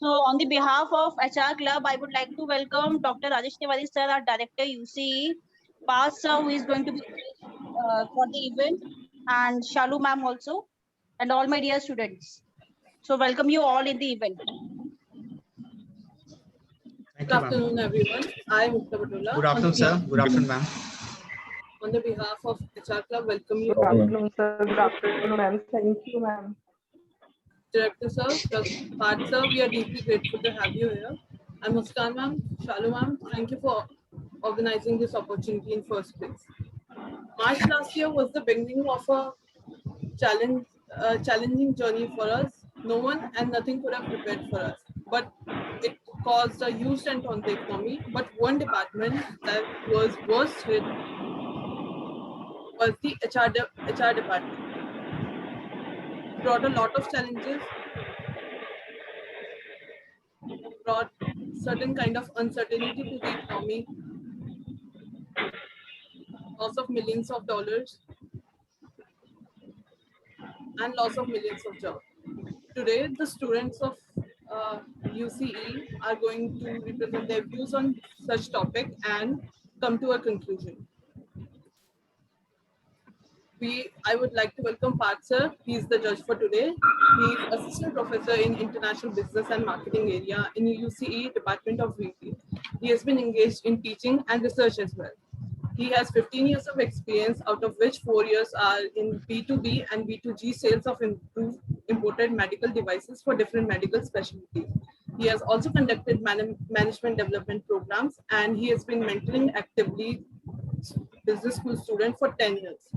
So on the behalf of HR Club, I would like to welcome Dr. Rajesh Tiwari sir, our Director UCE, Paz sir, who is going to be for the event, and Shalu ma'am also, and all my dear students. So welcome you all in the event. Good afternoon, everyone. I am Mukta Batola. Good afternoon, sir. Good afternoon, ma'am. On the behalf of HR Club, welcome you. Good afternoon, sir. Good afternoon, ma'am. Thank you, ma'am. Director sir, Part sir, we are deeply grateful to have you here. And Muskan ma'am, Shalu ma'am, thank you for organizing this opportunity in first place. March last year was the beginning of a challenging journey for us. No one and nothing could have prepared for us, but it caused a huge dent on the economy. But one department that was worst hit was the HR department. It brought a lot of challenges, brought certain kind of uncertainty to the economy, loss of millions of dollars, and loss of millions of jobs. Today, the students of UCE are going to represent their views on such topic and come to a conclusion. I would like to welcome Parth sir. He is the judge for today. He is assistant professor in international business and marketing area in UCE Department of VP. He has been engaged in teaching and research as well. He has 15 years of experience, out of which 4 years are in B2B and B2G sales of imported medical devices for different medical specialties. He has also conducted management development programs, and he has been mentoring actively business school students for 10 years.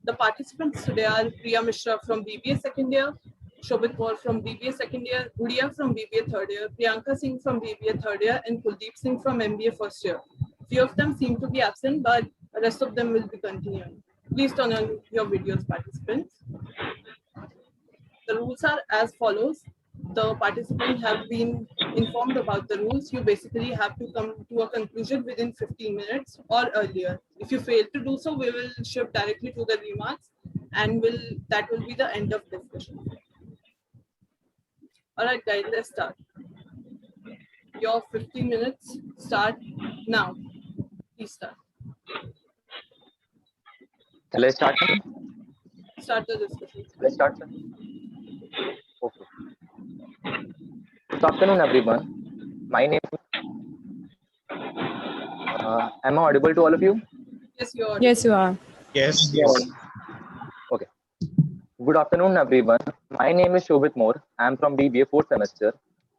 The participants today are Priya Mishra from BBA second year, Shobit Kaur from BBA second year, Gudiya from BBA third year, Priyanka Singh from BBA third year, and Kuldeep Singh from MBA first year. Few of them seem to be absent, but the rest of them will be continuing. Please turn on your videos, participants. The rules are as follows. The participants have been informed about the rules. You basically have to come to a conclusion within 15 minutes or earlier. If you fail to do so, we will shift directly to the remarks, and that will be the end of discussion. All right, guys, let's start. Your 15 minutes start now. Please start. Shall I start? Start the discussion. Let's start, sir. Okay. Good afternoon, everyone. My name is... am I audible to all of you? Yes, you are. Yes, you are. Yes. Okay. Good afternoon, everyone. My name is Shobit Kaur. I am from BBA 4th semester.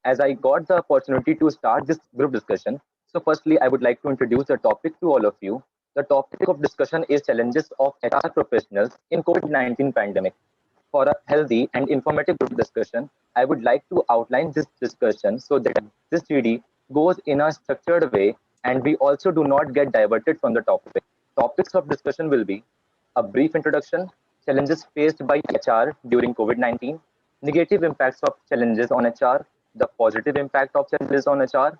As I got the opportunity to start this group discussion, so firstly, I would like to introduce the topic to all of you. The topic of discussion is challenges of HR professionals in COVID-19 pandemic. For a healthy and informative group discussion, I would like to outline this discussion so that this GD goes in a structured way and we also do not get diverted from the topic. Topics of discussion will be a brief introduction, challenges faced by HR during COVID-19, negative impacts of challenges on HR, the positive impact of challenges on HR,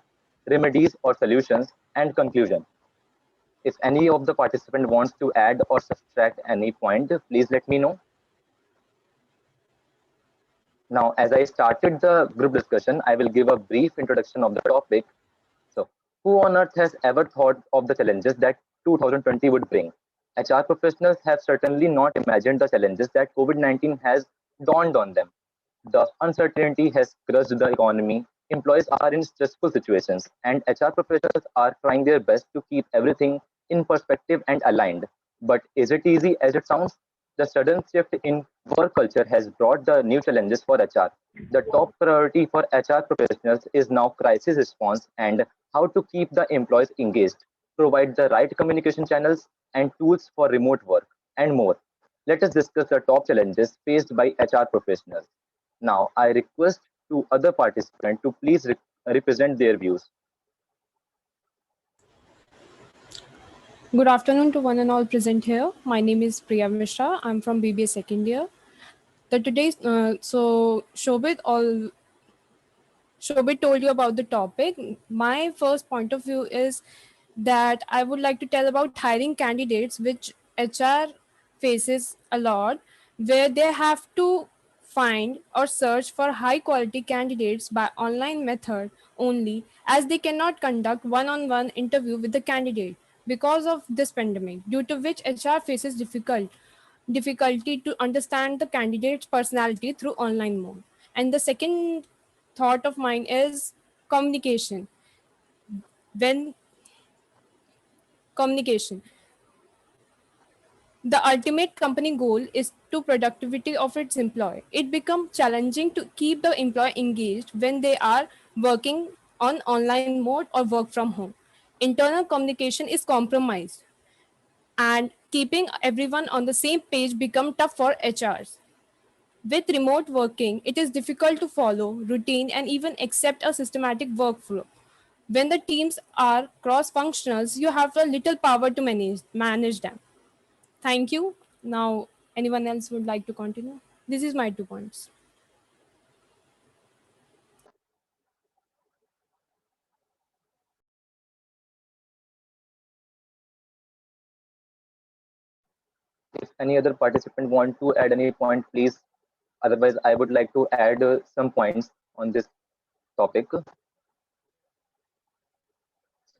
remedies or solutions, and conclusion. If any of the participant wants to add or subtract any point, please let me know. Now, as I started the group discussion, I will give a brief introduction of the topic. So, who on earth has ever thought of the challenges that 2020 would bring? HR professionals have certainly not imagined the challenges that COVID-19 has dawned on them. The uncertainty has crushed the economy, employees are in stressful situations, and HR professionals are trying their best to keep everything in perspective and aligned. But is it easy as it sounds? The sudden shift in work culture has brought the new challenges for HR. The top priority for HR professionals is now crisis response and how to keep the employees engaged, provide the right communication channels and tools for remote work, and more. Let us discuss the top challenges faced by HR professionals. Now, I request to other participants to please represent their views. Good afternoon to one and all present here. My name is Priya Mishra. I'm from BBA second year. Shobit told you about the topic. My first point of view is that I would like to tell about hiring candidates, which HR faces a lot, where they have to find or search for high quality candidates by online method only, as they cannot conduct one-on-one interview with the candidate because of this pandemic, due to which HR faces difficulty to understand the candidate's personality through online mode. And the second thought of mine is communication. When communication, the ultimate company goal is to productivity of its employee. It becomes challenging to keep the employee engaged when they are working on online mode or work from home. Internal communication is compromised, and keeping everyone on the same page become tough for HRs. With remote working, it is difficult to follow routine and even accept a systematic workflow. When the teams are cross-functional, you have a little power to manage them. Thank you. Now, anyone else would like to continue? This is my 2 points. If any other participant want to add any point, please. Otherwise, I would like to add some points on this topic.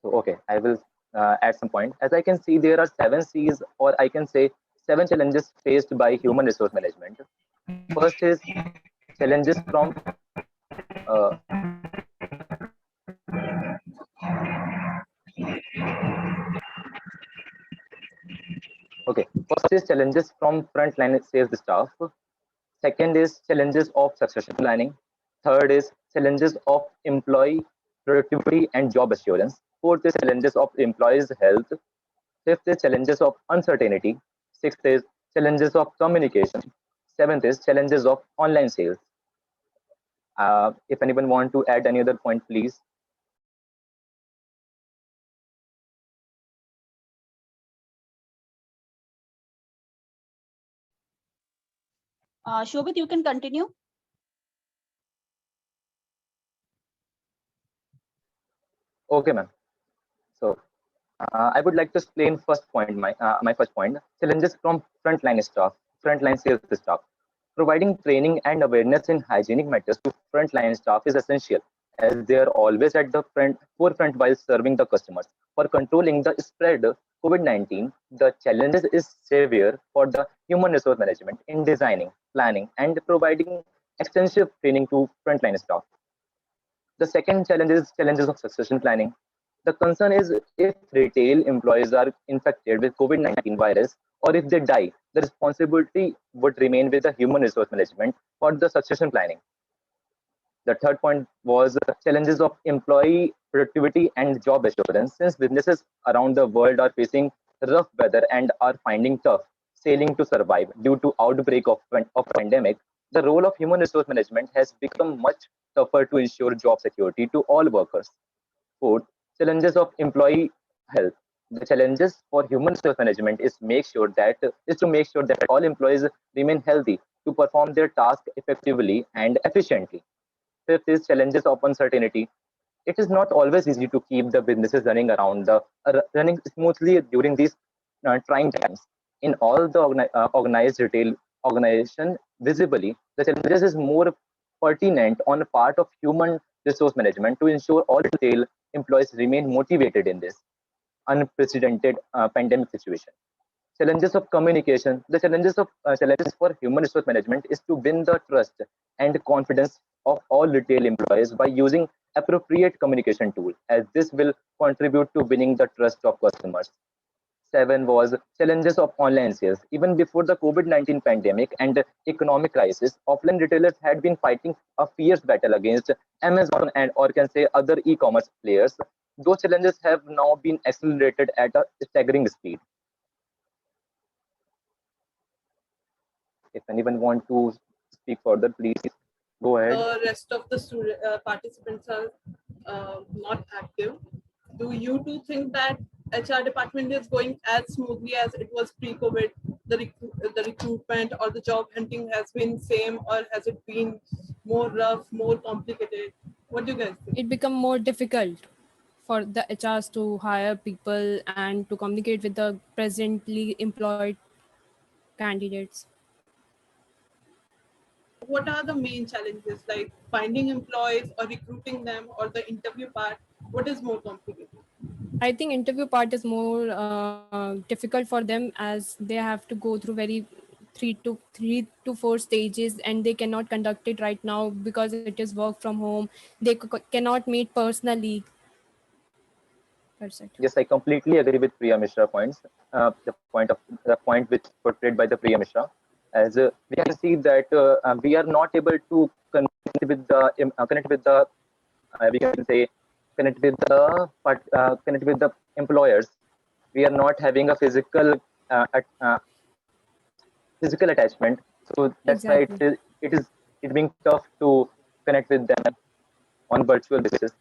So, okay, I will add some point. As I can see, there are 7 C's, or I can say 7 challenges faced by human resource management. First is challenges from uh, okay. First is challenges from frontline sales staff. Second is challenges of succession planning. Third is challenges of employee productivity and job assurance. Fourth is challenges of employees' health. Fifth is challenges of uncertainty. Sixth is challenges of communication. Seventh is challenges of online sales. If anyone want to add any other point, please. Shobit, you can continue. Okay, ma'am. So I would like to explain first point, my first point, challenges from frontline sales staff. Providing training and awareness in hygienic matters to frontline staff is essential, as they are always at the forefront while serving the customers. For controlling the spread of COVID-19, the challenges is severe for the human resource management in designing, planning, and providing extensive training to frontline staff. The second challenge is challenges of succession planning. The concern is if retail employees are infected with COVID-19 virus, or if they die, the responsibility would remain with the human resource management for the succession planning. The third point was challenges of employee productivity and job assurance. Since businesses around the world are facing rough weather and are finding tough sailing to survive due to outbreak of pandemic, the role of human resource management has become much tougher to ensure job security to all workers. Fourth, challenges of employee health. The challenges for human resource management is to make sure that all employees remain healthy to perform their task effectively and efficiently. Fifth is challenges of uncertainty. It is not always easy to keep the businesses running smoothly during these trying times. In all the organized retail organization, visibly, the challenges is more pertinent on the part of human resource management to ensure all retail employees remain motivated in this unprecedented pandemic situation. Challenges of communication. The challenges for human resource management is to win the trust and confidence of all retail employees by using appropriate communication tool, as this will contribute to winning the trust of customers. Seven was challenges of online sales. Even before the COVID-19 pandemic and economic crisis, offline retailers had been fighting a fierce battle against Amazon and, or can say, other e-commerce players. Those challenges have now been accelerated at a staggering speed. If anyone want to speak further, please go ahead. The rest of the participants are not active. Do you two think that HR department is going as smoothly as it was pre-COVID? The recruitment or the job hunting has been same, or has it been more rough, more complicated? What do you guys think? It become more difficult for the HRs to hire people and to communicate with the presently employed candidates. what are the main challenges, like finding employees or recruiting them, or the interview part? What is more complicated? I think interview part is more difficult for them, as they have to go through very three to four stages, and they cannot conduct it right now because it is work from home. They cannot meet personally. That's it. Yes, I completely agree with Priya Mishra points. The point which portrayed by the Priya Mishra, as we can see that we are not able to connect with the we can say connect with the employers. We are not having a physical attachment, so that's why Exactly. it being tough to connect with them on virtual basis.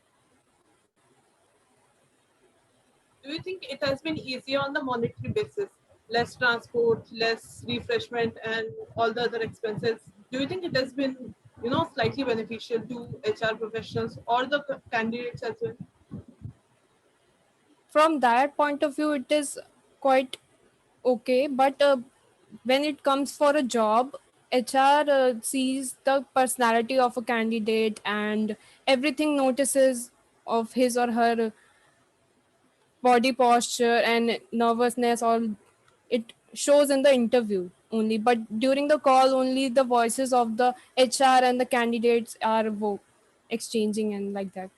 Do you think it has been easier on the monetary basis? Less transport, less refreshment, and all the other expenses. Do you think it has been, slightly beneficial to HR professionals or the candidates as well? From that point of view, it is quite okay, but when it comes for a job, HR sees the personality of a candidate and everything, notices of his or her body posture and nervousness, or it shows in the interview only, but during the call only the voices of the HR and the candidates are exchanging and like that.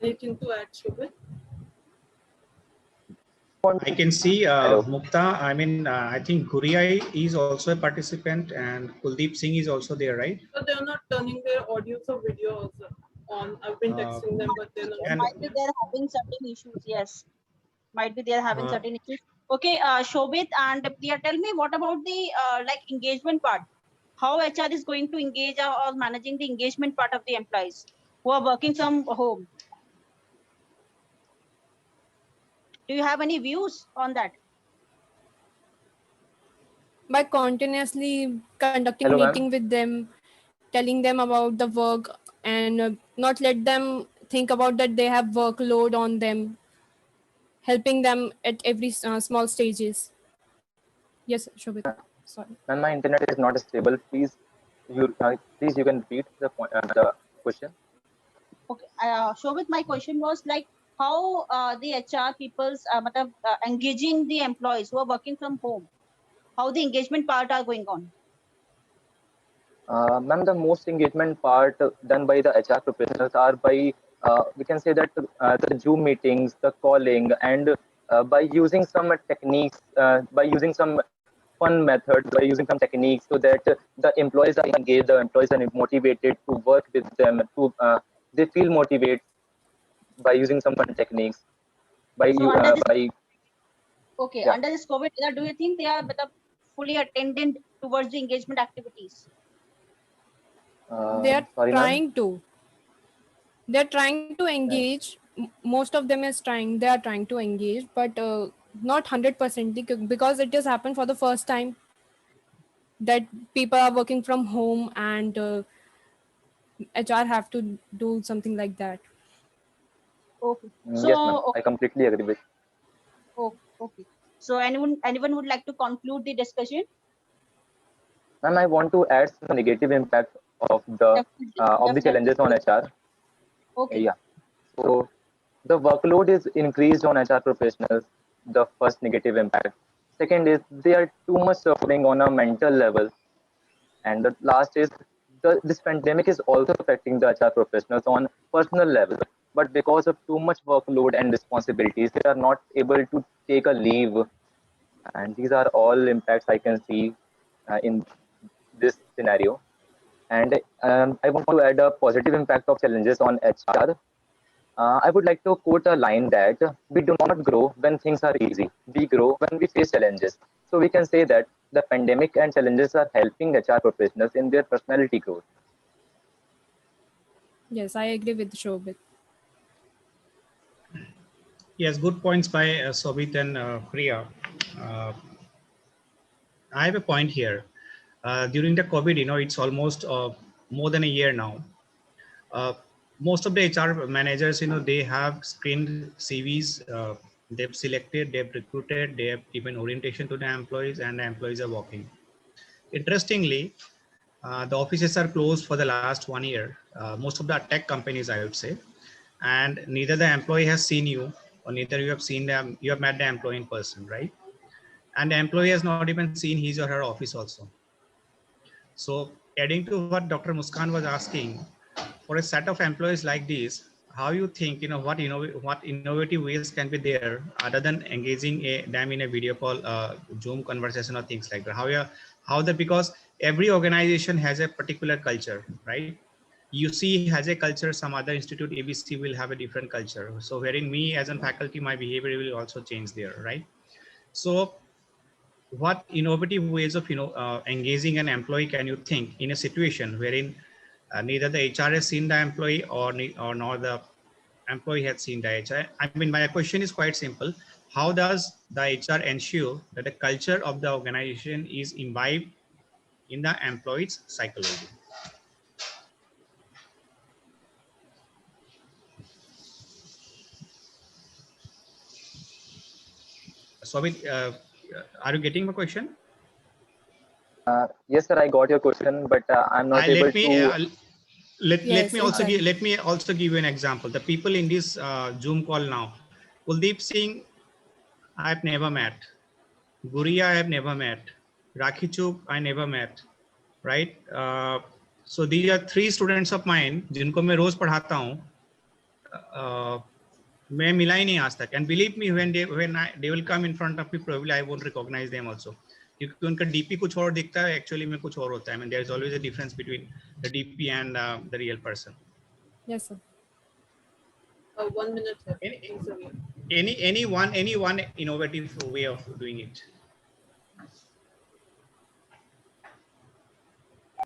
Anything to add, Shobit? I can see Hello. Mukta. I mean, I think Guria is also a participant, and Kuldeep Singh is also there, right? So they're not turning their audios or videos on. I've been Uh, texting them, but they're not. and Might be they're having certain issues. Yes, might be they're having uh, certain issues. Okay, Shobit and Priya, tell me what about the like engagement part? How HR is going to engage or managing the engagement part of the employees who are working from home? Do you have any views on that? By continuously conducting Hello, meeting ma'am. with them, telling them about the work, and not let them think about that they have workload on them, helping them at every small stages. Yes, Shobit. Sorry. Ma'am, my internet is not stable. Please you can repeat the question. Okay, Shobit, my question was like how the HR people's engaging the employees who are working from home, how the engagement part are going on. Ma'am, the most engagement part done by the HR professionals are by we can say that the Zoom meetings, the calling, and by using some techniques, by using some fun methods, by using some techniques, so that the employees are engaged, the employees are motivated to work with them. They feel motivated by using some fun techniques. By So you under this, by okay, Yeah. under this COVID era, do you think they are fully attendant towards the engagement activities? They are Sorry, ma'am. trying to. They're trying to engage. Most of them is trying. They are trying to engage, but not 100% because it has happened for the first time that people are working from home, and HR have to do something like that. Okay. Yes, ma'am. So I completely agree with. okay, okay. So anyone would like to conclude the discussion? Ma'am, I want to add some negative impact Definitely, of the definitely. challenges on HR. Okay. Yeah. So the workload is increased on HR professionals. The first negative impact. Second is they are too much suffering on a mental level, and the last is this pandemic is also affecting the HR professionals on personal level. But because of too much workload and responsibilities, they are not able to take a leave, and these are all impacts I can see in this scenario. And I want to add a positive impact of challenges on HR. I would like to quote a line that we do not grow when things are easy. We grow when we face challenges. So we can say that the pandemic and challenges are helping HR professionals in their personality growth. Yes, I agree with Shobit. yes, good points by Sobit and Priya. Uh, I have a point here. During the COVID, it's almost more than a year now. Uh, most of the HR managers, they have screened CVs. They've selected, they've recruited, they have given orientation to the employees, and the employees are working. Interestingly, The offices are closed for the last 1 year. Most of the tech companies, I would say, and neither the employee has seen you, or neither you have seen them. You have met the employee in person, right? And the employee has not even seen his or her office also. So adding to what Dr. Muskan was asking, for a set of employees like this, how you think, what innovative ways can be there other than engaging them in a video call, Zoom conversation or things like that? Because every organization has a particular culture, right? UC has a culture, some other institute, ABC will have a different culture. So wherein me as a faculty, my behavior will also change there, right? So what innovative ways of engaging an employee can you think in a situation wherein neither the HR has seen the employee or nor the employee has seen the HR? I mean, my question is quite simple. How does the HR ensure that the culture of the organization is imbibed in the employee's psychology? So, are you getting my question? Yes, sir, I got your question, but I'm not able to. Let me also exactly. give you an example. The people in this Zoom call now, Kuldeep Singh, I've never met. Guria, I have never met. Rakhi Chuk, I never met. Right? So these are 3 students of mine, जिनको मैं रोज पढ़ाता हूँ. मैं मिला ही नहीं आज तक. And believe me, when they will come in front of me, probably I won't recognize them also. क्योंकि उनका DP कुछ और दिखता है, actually में कुछ और होता है. I mean, there is always a difference between the DP and the real person. Yes, sir. 1 minute. Any one innovative way of doing it?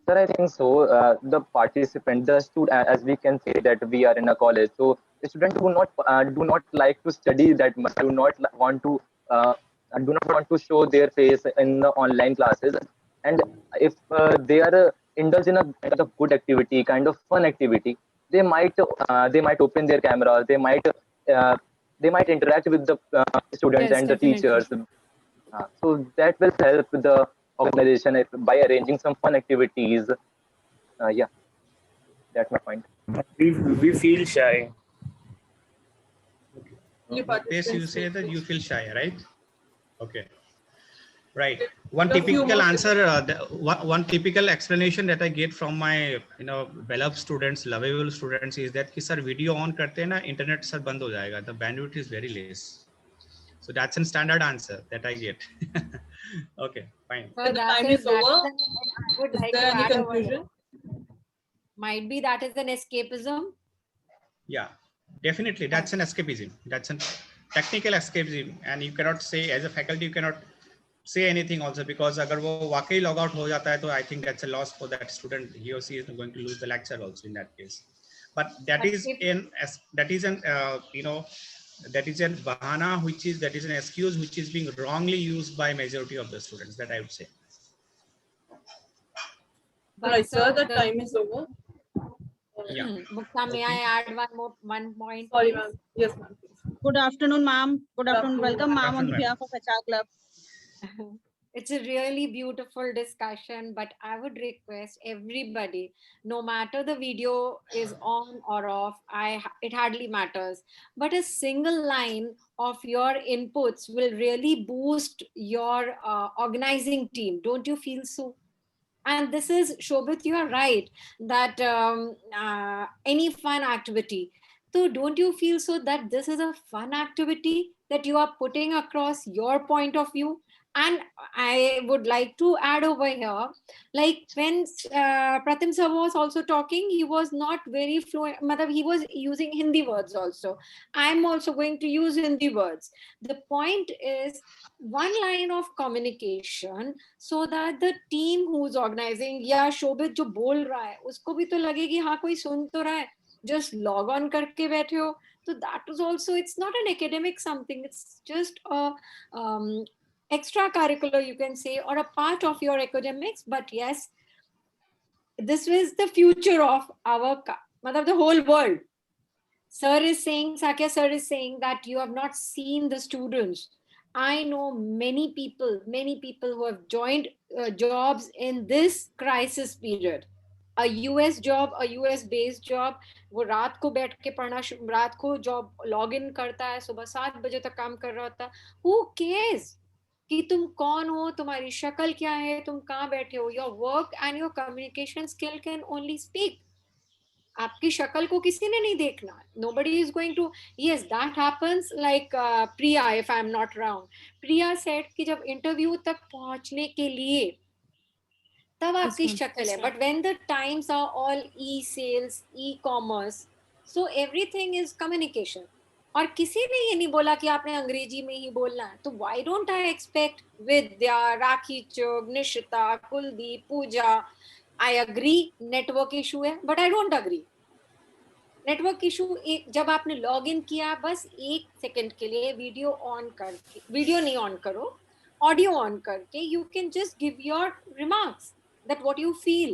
Sir, I think so. The participant, the student, as we can say that we are in a college, so the students do not like to study that much. Do not want to show their face in the online classes. And if they are indulged in a kind of good activity, kind of fun activity, they might open their cameras. They might interact with the students Yes, and the definitely. teachers. So that will help the organization by arranging some fun activities. Yeah, that's my point. We feel shy. Yes, you say that you feel shy, right? Okay. Right. One A few typical more answer, one typical explanation that I get from my beloved students, lovable students, is that कि sir video on करते हैं ना, internet sir बंद हो जाएगा. The bandwidth is very less. So that's a standard answer that I get. Okay, fine. The time is over. I would Is like there to any add over conclusion? here. Might be that is an escapism. Yeah, definitely. That's an escapism. That's a technical escapism. And you cannot say, as a faculty, you cannot say anything also, because अगर वो वाकई log out हो जाता है, तो I think that's a loss for that student. He or she is going to lose the lecture also in that case. But that is an bahana, that is an excuse which is being wrongly used by majority of the students, that I would say. But Right, sir, the time is over. Yeah. Mukta, may Okay. I add one point? Sorry, please? ma'am. Yes, ma'am. Please. Good afternoon, ma'am. Good afternoon. Welcome, ma'am, on Afternoon, behalf of HR Club. It's a really beautiful discussion, but I would request everybody, no matter the video is on or off, it hardly matters. But a single line of your inputs will really boost your organizing team. Don't you feel so? And this is, Shobit, you are right, that any fun activity. So don't you feel so that this is a fun activity that you are putting across your point of view? And I would like to add over here, like when Pratim sir was also talking, he was not very fluent, he was using Hindi words also. I'm also going to use Hindi words. The point is one line of communication so that the team who's organizing, या शोभित जो बोल रहा है उसको भी तो लगे कि हाँ कोई सुन तो रहा है, just log on करके बैठे हो. So that was also, it's not an academic something, it's just a extracurricular, you can say, or a part of your academics. But yes, this was the future of our, the whole world. Sir is saying, Sakya sir is saying that you have not seen the students. I know many people who have joined jobs in this crisis period. A US job, a US based job, वो रात को बैठ के पढ़ना, रात को job log in करता है, सुबह 7 बजे तक काम कर रहा होता है. Who cares कि तुम कौन हो, तुम्हारी शक्ल क्या है, तुम कहाँ बैठे हो? Your work and your communication skill can only speak. आपकी शक्ल को किसी ने नहीं देखना. Nobody is going to. Yes, that happens. Like Priya, if I'm not wrong, Priya said कि जब इंटरव्यू तक पहुंचने के लिए तब आपकी शक्ल है. But when the times are all e-sales, e-commerce, so everything is communication. और किसी ने ये नहीं बोला कि आपने अंग्रेजी में ही बोलना है. तो why don't I expect Vidya, rakhi Chugh, Nishita, Kuldeep, Puja? I agree network issue है, but I don't agree. Network issue जब आपने लॉग इन किया, बस 1 सेकंड के लिए वीडियो ऑन करके, वीडियो नहीं ऑन करो, ऑडियो ऑन करके, you can just give your remarks that what you feel.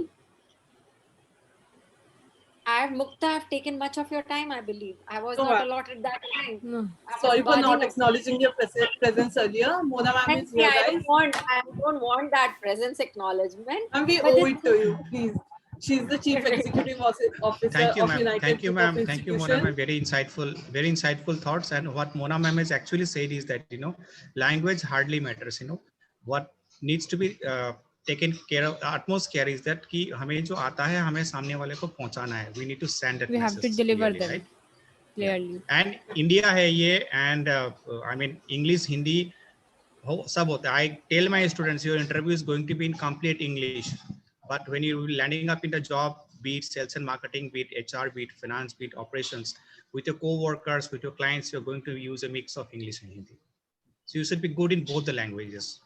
Mukta, I've taken much of your time, I believe. I was not allotted that time. No. Sorry for not acknowledging your presence earlier. Mona ma'am is here, I guys. don't want that presence acknowledgement. And we owe it to you, please. She's the Chief Executive Officer Thank you, of ma'am. United Thank you, Group of ma'am. Thank you, Mona Institutions. ma'am. Very insightful thoughts. And what Mona ma'am has actually said is that, you know, language hardly matters. You know, what needs to be taken care of, utmost care is that कि हमें जो आता है हमें सामने वाले को पहुंचाना है. We need to send that We have message to deliver clearly, them right? clearly. And India है ये, and I mean English, Hindi, सब होता है. I tell my students your interview is going to be in complete English, but when you landing up in the job, be it sales and marketing, be it HR, be it finance, be it operations, with your co-workers, with your clients, you're going to use a mix of English and Hindi. So you should be good in both the languages,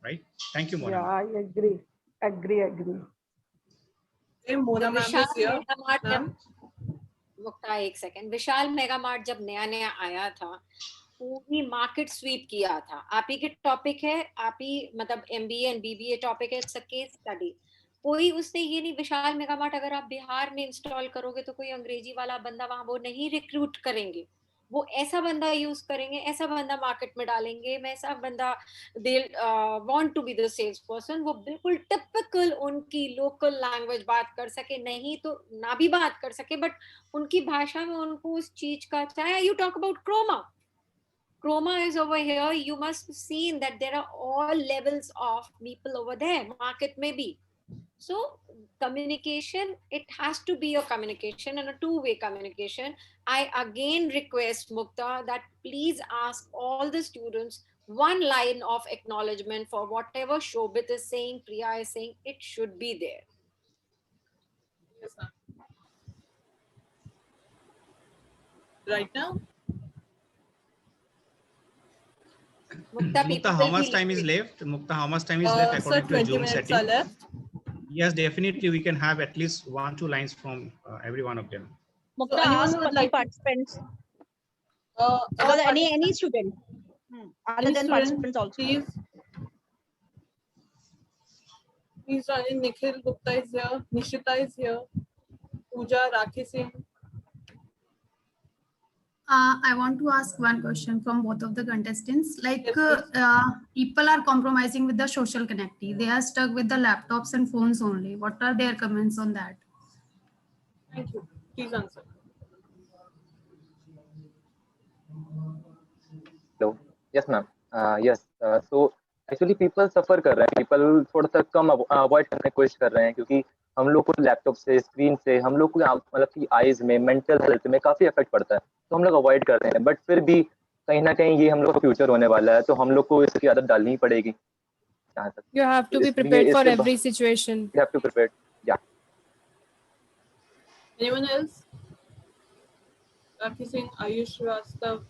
right? Thank you, Mona. Yeah, I agree. Agree. Okay, Mona ma'am is here. Ma'am. मुक्ता, एक second. विशाल mega mart जब नया आया था, पूरी market SVEEP किया था. आप ही के टॉपिक है, आप ही मतलब MBA एंड BBA टॉपिक है, इट्स अ केस स्टडी. कोई उसने ये नहीं, विशाल मेगा मार्ट अगर आप बिहार में इंस्टॉल करोगे तो कोई अंग्रेजी वाला बंदा वहां वो नहीं रिक्रूट करेंगे. वो ऐसा बंदा यूज करेंगे, ऐसा बंदा मार्केट में डालेंगे, मैं ऐसा बंदा, they want to be the sales person, वो बिल्कुल टिपिकल उनकी लोकल लैंग्वेज बात कर सके, नहीं तो ना भी बात कर सके, बट उनकी भाषा में उनको उस चीज का, चाहे you talk about Croma is over here. You must have seen that there are all levels of people over there. Market maybe. So communication, it has to be a communication and a two-way communication. I again request Mukta that please ask all the students one line of acknowledgement for whatever Shobit is saying, Priya is saying, it should be there. Yes, ma'am. Right now? Mukta, how much time is left? Mukta, how much time is left Sir, according to 20 Zoom minutes setting? are left. Yes, definitely we can have at least 1-2 lines from every one of them. Mukta, anyone ask who for would the like to- participants. Other Or any student. Other than participants also. Please join in. Nikhil Gupta is here. Nishita is here. Pooja, Rakhi Singh. I want to ask one question from both of the contestants. Like, Yes, people are compromising with the social connectivity. They are stuck with the laptops and phones only. What are their comments on that? Thank you. Please answer. Hello. Yes, ma'am. Yes. So actually people suffer कर रहे हैं. People थोड़ा सा कम avoid करने की कोशिश कर रहे हैं क्योंकि हम लोग को लैपटॉप से, स्क्रीन से, हम लोग को मतलब कि आईज में, मेंटल हेल्थ में काफी इफेक्ट पड़ता है, तो हम लोग अवॉइड कर रहे हैं. बट फिर भी कहीं ना कहीं ये हम लोग का फ्यूचर होने वाला है, तो हम लोग को इसकी आदत डालनी ही पड़ेगी. You have to be prepared for every situation. You have to prepare. Yeah. Anyone else? Rakhi Singh, Ayush Srivastav,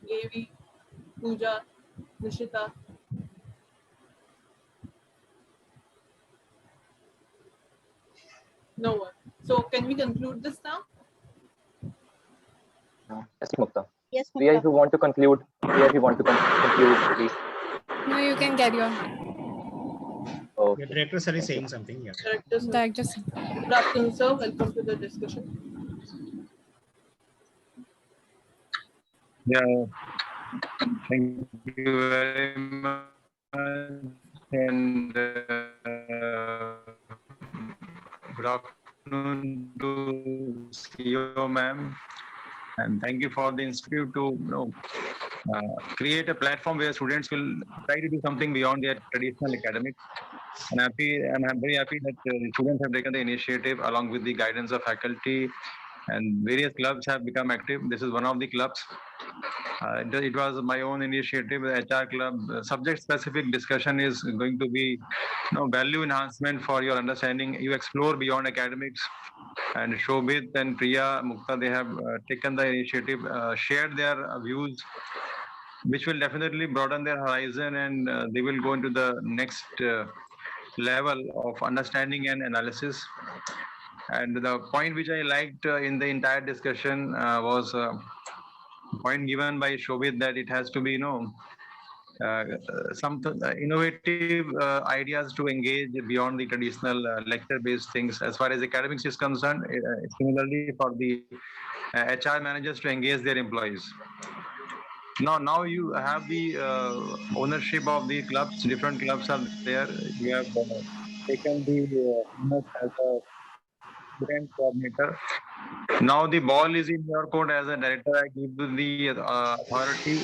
Devi, Pooja, Nishita. No one. So can we conclude this now? Yes, Mukta. Yes, Priya, if Mukta. you want to conclude, please. No, you can carry on. The director sir is saying something. Yeah. Director, sir. Director sir. Good afternoon, sir. Welcome to the discussion. Yeah. Thank you very much. And good afternoon to CEO ma'am. And thank you for the institute to create a platform where students will try to do something beyond their traditional academics. And I'm very happy that the students have taken the initiative along with the guidance of faculty, and various clubs have become active. This is one of the clubs. It was my own initiative, the HR club. Subject-specific discussion is going to be value enhancement for your understanding. You explore beyond academics. And Shobit and Priya Mukta, they have taken the initiative, shared their views, which will definitely broaden their horizon, and they will go into the next level of understanding and analysis. And the point which I liked in the entire discussion was point given by Shobit that it has to be, some innovative ideas to engage beyond the traditional lecture-based things. As far as academics is concerned, similarly for the HR managers to engage their employees. Now you have the ownership of the clubs. Different clubs are there. You have taken the as a student coordinator. Now the ball is in your court as a director. I give you the authority.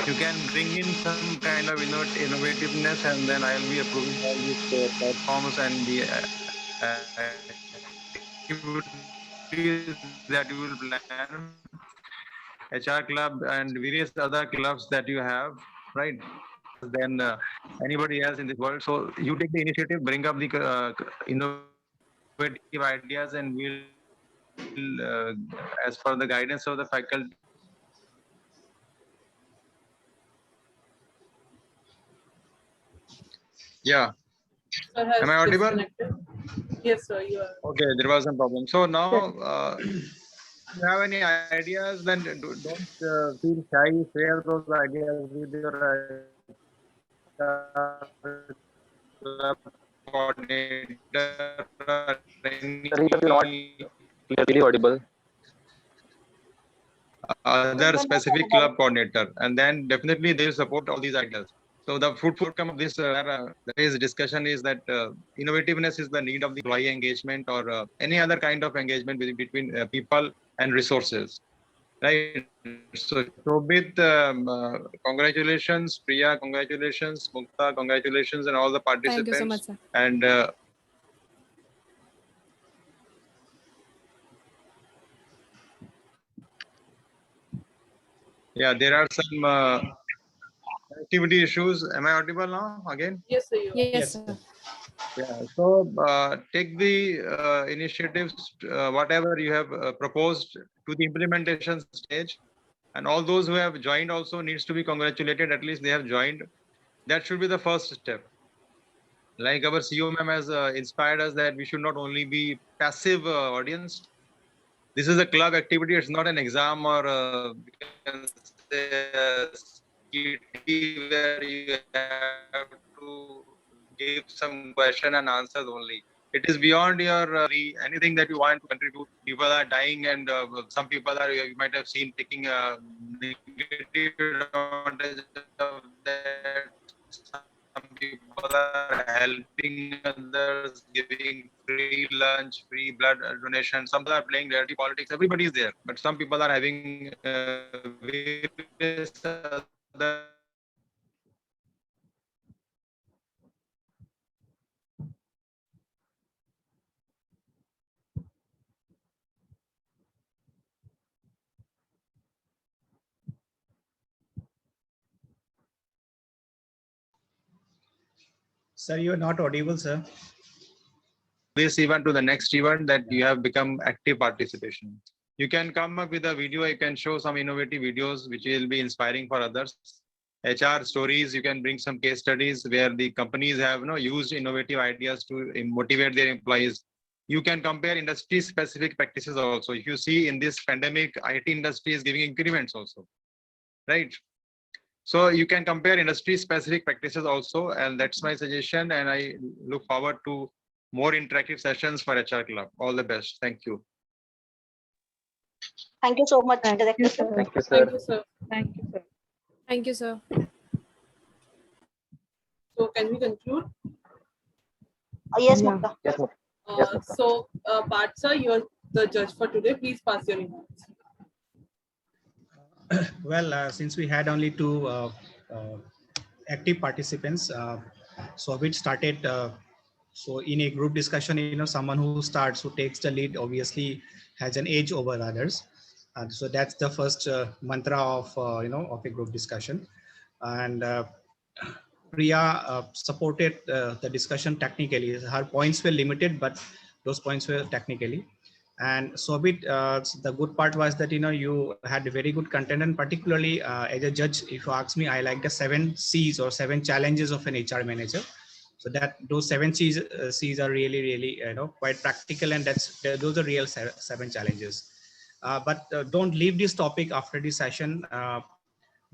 You can bring in some kind of innovativeness, and then I'll be approving all these platforms and the activities that you will plan. HR club and various other clubs that you have, right? Than anybody else in this world. So you take the initiative, bring up the innovative ideas, and we'll, as per the guidance of the faculty. Yeah. Sir has Am I audible? disconnected. Yes, sir, you are. Okay, there was some problem. So now, if you have any ideas, then don't feel shy. Share those ideas with your coordinator. Sir, you're not clearly audible. Other specific club coordinator, and then definitely they will support all these ideas. So the fruitful outcome of this discussion is that innovativeness is the need of the employee engagement or any other kind of engagement between people and resources. Right. So Shobit, congratulations. Priya, congratulations. Mukta, congratulations, and all the participants. Thank you so much, sir. And yeah, there are some activity issues. Am I audible now again? Yes, sir, you are. Yes, sir. Yeah. So take the initiatives, whatever you have proposed, to the implementation stage, and all those who have joined also needs to be congratulated. At least they have joined. That should be the first step. Like our CEO ma'am has inspired us that we should not only be passive audience. This is a club activity. It's not an exam or where you have to give some question and answers only. It is beyond your anything that you want to contribute. People are dying, and some people are, you might have seen, taking negative advantage of that. Some people are helping others, giving free lunch, free blood donation. Some people are playing dirty politics. Everybody is there, but some people are having various other Sir, you are not audible, sir. this event to the next event, that you have become active participation. You can come up with a video, you can show some innovative videos which will be inspiring for others. HR stories, you can bring some case studies where the companies have used innovative ideas to motivate their employees. You can compare industry specific practices also. If you see in this pandemic, IT industry is giving increments also, right? So you can compare industry specific practices also, and that's my suggestion. And I look forward to more interactive sessions for HR Club. All the best. Thank you. Thank you so much, Director. Thank you, sir. Thank you, sir. Thank you, sir. Thank you, sir. So can we conclude? Yes, Yeah. Mukta. Yes, Mukta. Yes, Mukta. So, Parth sir, you are the judge for today. Please pass your remarks. Well, since we had only two active participants, so we started. So in a group discussion, someone who starts, who takes the lead, obviously has an edge over others. So that's the first mantra of of a group discussion. And Priya supported the discussion technically. Her points were limited, but those points were technically. And Sobit, the good part was that you had very good content, and particularly as a judge, if you ask me, I like the 7 C's or 7 challenges of an HR manager. So that those 7 C's are really quite practical, and those are real 7 challenges. But don't leave this topic after this session.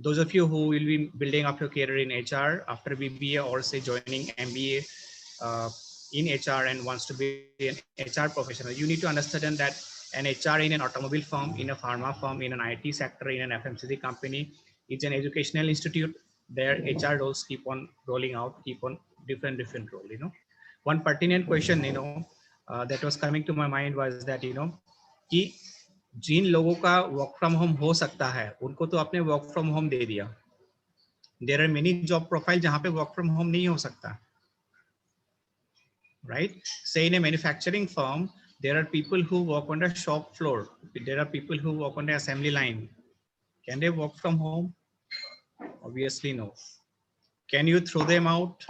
Those of you who will be building up your career in HR after BBA or say joining MBA in HR and wants to be an HR professional, you need to understand that an HR in an automobile firm, in a pharma firm, in an IT sector, in an FMCG company, it's an educational institute. Their HR roles keep on rolling out, keep on different role. One pertinent question, that was coming to my mind was that, कि जिन लोगों का work from home हो सकता है उनको तो आपने work from home दे दिया. There are many job profile जहां पे वर्क फ्रॉम होम नहीं हो सकता, right? Say in a manufacturing firm, there are people who work on the shop floor, there are people who work on the assembly line. Can they work from home? Obviously no. Can you throw them out?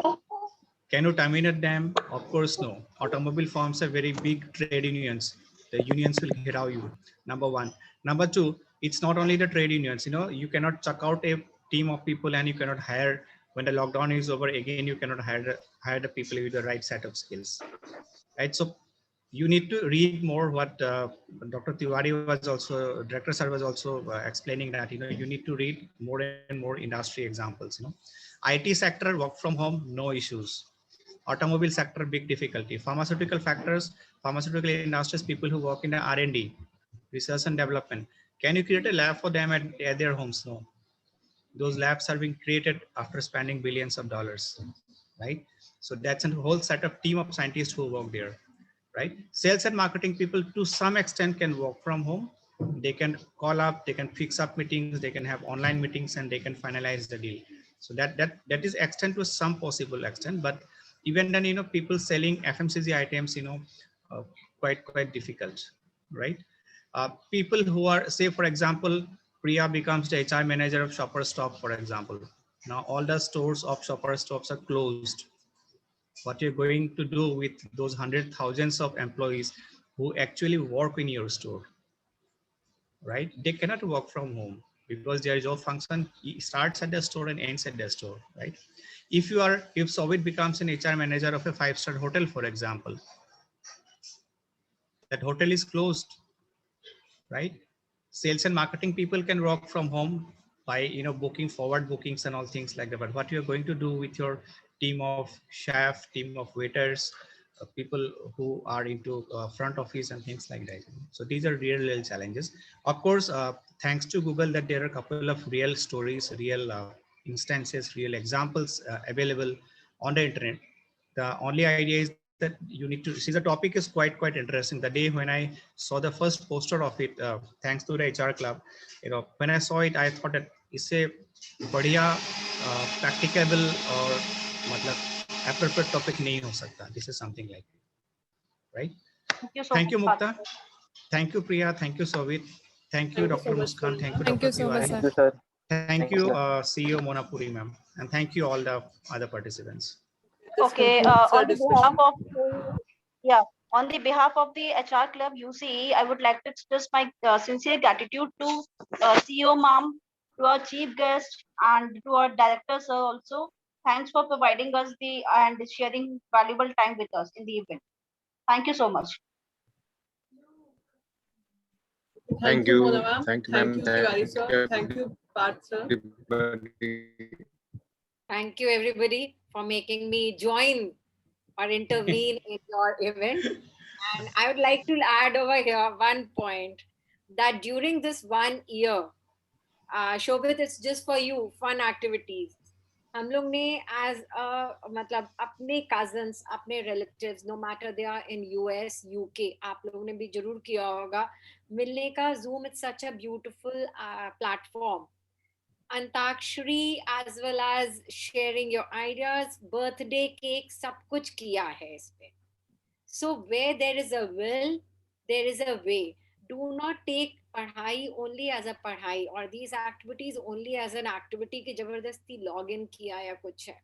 Can you terminate them? Of course no. Automobile firms are very big trade unions. The unions will hit out you. Number one. Number two, it's not only the trade unions. You cannot chuck out a team of people and you cannot hire, when the lockdown is over again, you cannot hire the people with the right set of skills, right? So you need to read more what Dr. Tiwari was also, Director Sir was also explaining that, you need to read more and more industry examples. IT sector, work from home, no issues. Automobile sector, big difficulty. Pharmaceutical industries, people who work in the R&D, research and development. Can you create a lab for them at their homes? No. Those labs are being created after spending billions of dollars, right? So that's a whole set of team of scientists who work there, right? Sales and marketing people to some extent can work from home. They can call up, they can fix up meetings, they can have online meetings, and they can finalize the deal. So that is extent to some possible extent, but even then, people selling FMCG items, quite difficult, right? People who are, say, for example, Priya becomes the HR manager of Shoppers Stop, for example. Now all the stores of Shoppers Stops are closed. What you're going to do with those hundreds, thousands of employees who actually work in your store, right? They cannot work from home because their job function starts at the store and ends at the store, right? If Sobit becomes an HR manager of a 5-star hotel, for example, that hotel is closed, right? Sales and marketing people can work from home by booking forward bookings and all things like that. But what you're going to do with your team of chef, team of waiters, people who are into front office and things like that. So these are real challenges. Of course, thanks to Google, that there are a couple of real stories, real instances, real examples available on the internet. The only idea is that you need to see, the topic is quite interesting. The day when I saw the first poster of it, thanks to the HR club, when I saw it, I thought that it's a बढ़िया practicable or मतलब appropriate topic नहीं हो सकता. This is something like it, right? Thank you, Mukta. Thank you, Priya. Thank you, Sobit. Thank you, Dr. Muskan. Thank you, Thank Dr. you so much, Tiwari. Thank you, sir. Thank you, CEO Monapuri, ma'am. And thank you all the other participants. Okay, on the behalf of on the behalf of the HR Club UCE, I would like to express my sincere gratitude to CEO ma'am, to our chief guest, and to our director sir also. Thanks for providing us and sharing valuable time with us in the event. Thank you so much. Thank you, Mona ma'am. Thank you, Thank ma'am. you, Tiwari sir. Thank you, Parth sir. Thank you, everybody, for making me join or intervene in your event. And I would like to add over here one point, that during this 1 year, Shobit, it's just for you, fun activities. हम लोग ने as मतलब अपने cousins, अपने relatives, no matter they are in US, UK, आप लोगों ने भी जरूर किया होगा मिलने का. Zoom is such a beautiful platform. Antakshari as well as sharing your ideas, birthday cake, सब कुछ किया है इस पे. So where there is a will, there is a way. Do not take पढ़ाई only as a पढ़ाई or these activities only as an activity कि जबरदस्ती log in किया या कुछ है.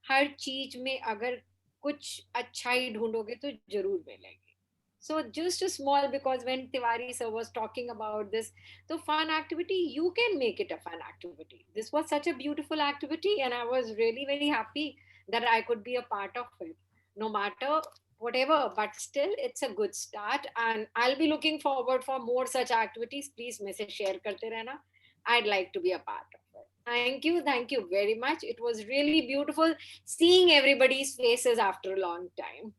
हर चीज में अगर कुछ अच्छाई ढूंढोगे तो जरूर मिलेगी. So just a small, because when Tiwari sir was talking about this, so fun activity, you can make it a fun activity. This was such a beautiful activity and I was really very happy that I could be a part of it. No matter whatever, but still it's a good start and I'll be looking forward for more such activities. Please message share karte rehna. I'd like to be a part of it. Thank you very much. It was really beautiful seeing everybody's faces after a long time.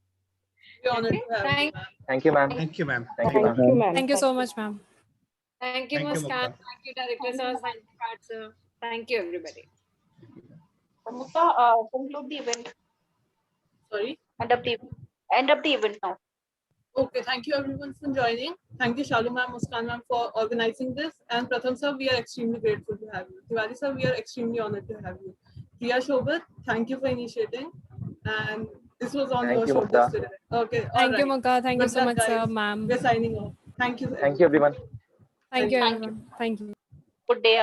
We're honored Okay, to have you, ma'am. Thank you, ma'am. Thank you, ma'am. Thank you, Thank ma'am. you, ma'am. Thank you so much, ma'am. Thank you, Thank you, Muskan. Mukta. Thank you, Director Sir. Thank you, Pat Sir. Thank you, everybody. Mukta, conclude the event. Sorry. End up the event now. Okay, thank you everyone for joining. Thank you Shalu ma'am, Muskan ma'am for organizing this. And Pratham sir, we are extremely grateful to have you. Tiwari sir, we are extremely honored to have you. Priya Shobit, thank you for initiating. And this was on Thank your you, shoulders Mukta. today. Okay, all Thank you, right. Mukta. Thank you Good so luck, much, sir, guys. ma'am. We're signing off. Thank you. Thank you, everyone. Thank you, Thank everyone. Thank you. Good day.